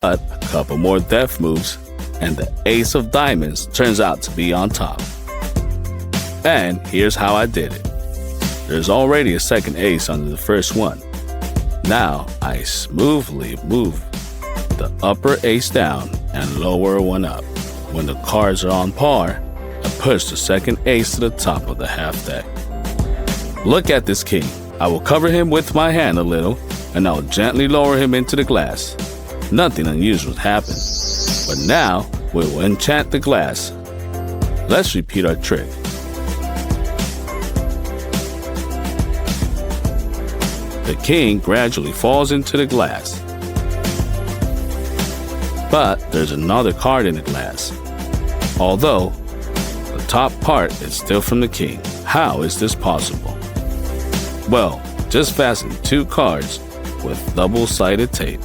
But a couple more death moves, and the ace of diamonds turns out to be on top. And here's how I did it. There's already a second ace under the first one. Now I smoothly move the upper ace down and lower one up. When the cards are on par, I push the second ace to the top of the half deck. Look at this king. I will cover him with my hand a little, and I will gently lower him into the glass. Nothing unusual happened. But now we will enchant the glass. Let's repeat our trick. The king gradually falls into the glass. But there's another card in the glass. Although the top part is still from the king. How is this possible? Well, just fasten 2 cards with double-sided tape.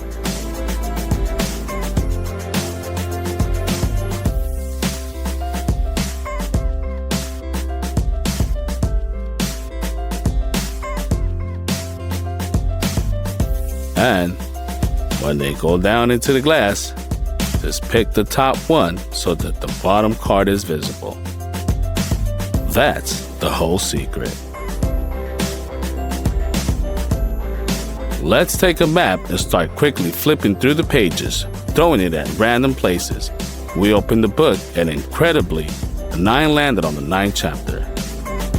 And when they go down into the glass, just pick the top one so that the bottom card is visible. That's the whole secret. Let's take a map and start quickly flipping through the pages, throwing it at random places. We opened the book and incredibly, the 9 landed on the 9th chapter.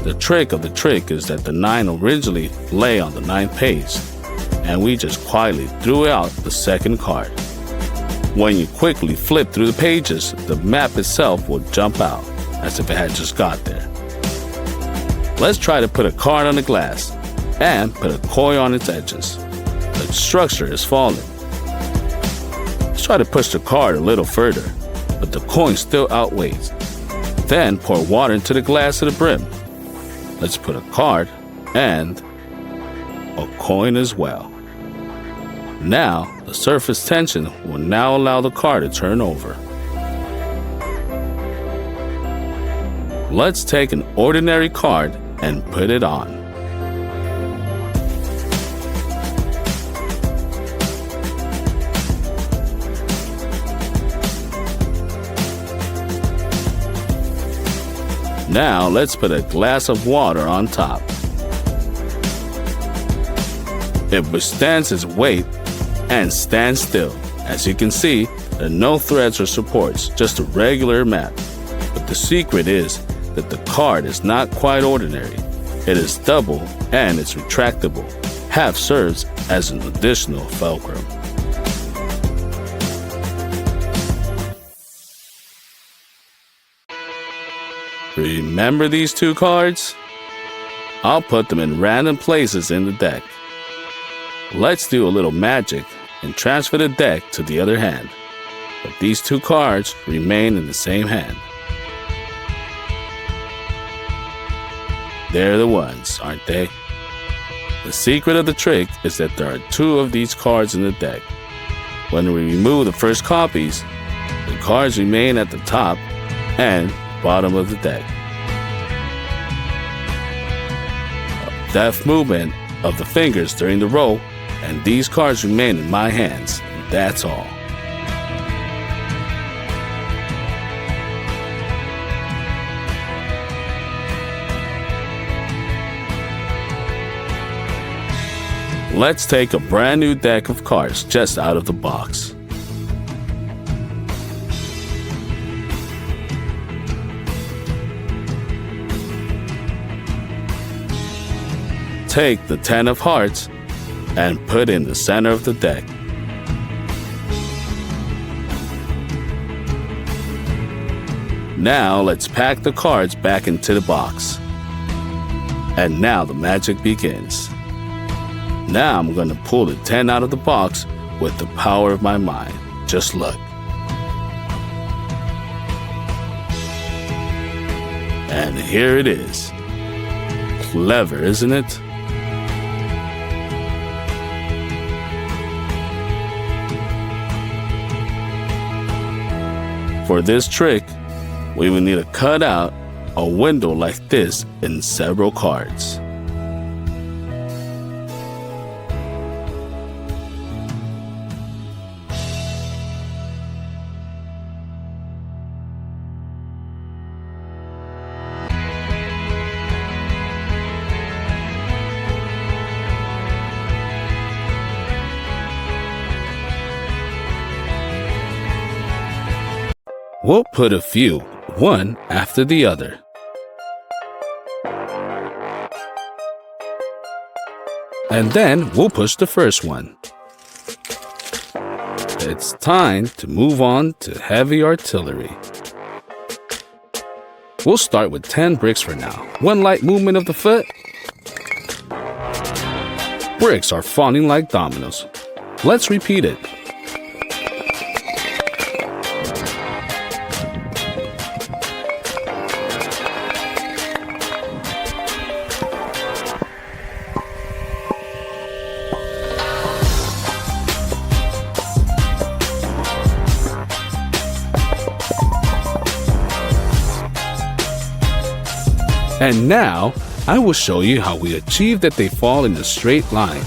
The trick of the trick is that the 9 originally lay on the 9th page, and we just quietly threw out the second card. When you quickly flip through the pages, the map itself will jump out, as if it had just got there. Let's try to put a card on the glass, and put a coin on its edges. The structure is falling. Let's try to push the card a little further, but the coin still outweighs. Then pour water into the glass to the brim. Let's put a card and a coin as well. Now, the surface tension will now allow the card to turn over. Let's take an ordinary card and put it on. Now let's put a glass of water on top. It withstands its weight and stands still. As you can see, there are no threads or supports, just a regular map. But the secret is that the card is not quite ordinary. It is double and it's retractable. Half serves as an additional fulcrum. Remember these 2 cards? I'll put them in random places in the deck. Let's do a little magic and transfer the deck to the other hand. But these 2 cards remain in the same hand. They're the ones, aren't they? The secret of the trick is that there are 2 of these cards in the deck. When we remove the first copies, the cards remain at the top and bottom of the deck. A deft movement of the fingers during the roll, and these cards remain in my hands. That's all. Let's take a brand new deck of cards just out of the box. Take the 10 of hearts and put in the center of the deck. Now let's pack the cards back into the box. And now the magic begins. Now I'm going to pull the 10 out of the box with the power of my mind. Just look. And here it is. Clever, isn't it? For this trick, we will need to cut out a window like this in several cards. We'll put a few, one after the other. And then we'll push the first one. It's time to move on to heavy artillery. We'll start with 10 bricks for now. One light movement of the foot. Bricks are falling like dominoes. Let's repeat it. And now, I will show you how we achieve that they fall in a straight line.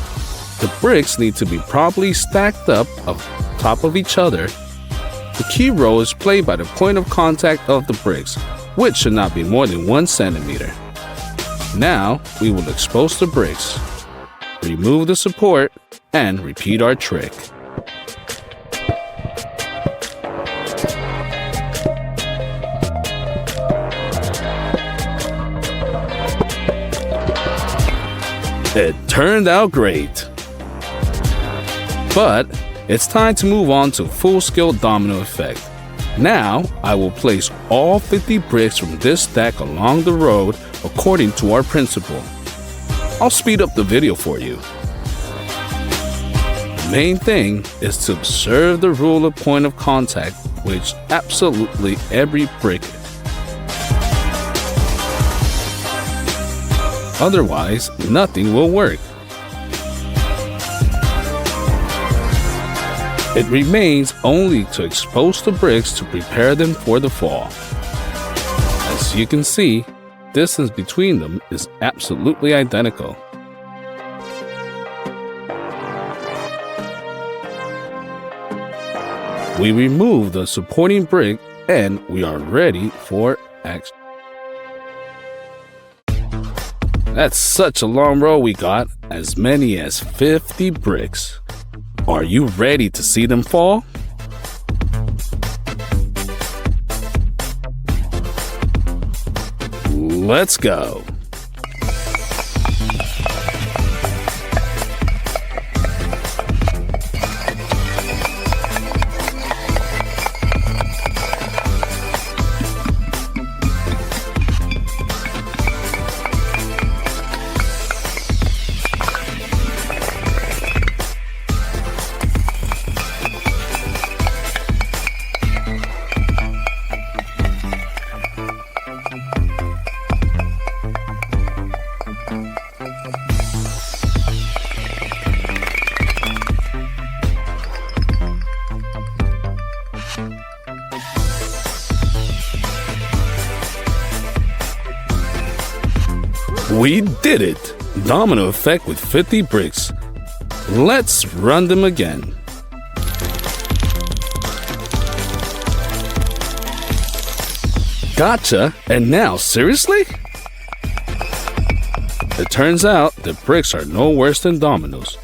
The bricks need to be properly stacked up on top of each other. The key row is played by the point of contact of the bricks, which should not be more than 1 centimeter. Now, we will expose the bricks, remove the support, and repeat our trick. It turned out great. But it's time to move on to full-scale domino effect. Now, I will place all 50 bricks from this stack along the road according to our principle. I'll speed up the video for you. The main thing is to observe the rule of point of contact, which absolutely every brick. Otherwise, nothing will work. It remains only to expose the bricks to prepare them for the fall. As you can see, distance between them is absolutely identical. We remove the supporting brick and we are ready for action. That's such a long row we got, as many as 50 bricks. Are you ready to see them fall? Let's go. We did it! Domino effect with 50 bricks. Let's run them again. Gotcha! And now, seriously? It turns out that bricks are no worse than dominoes.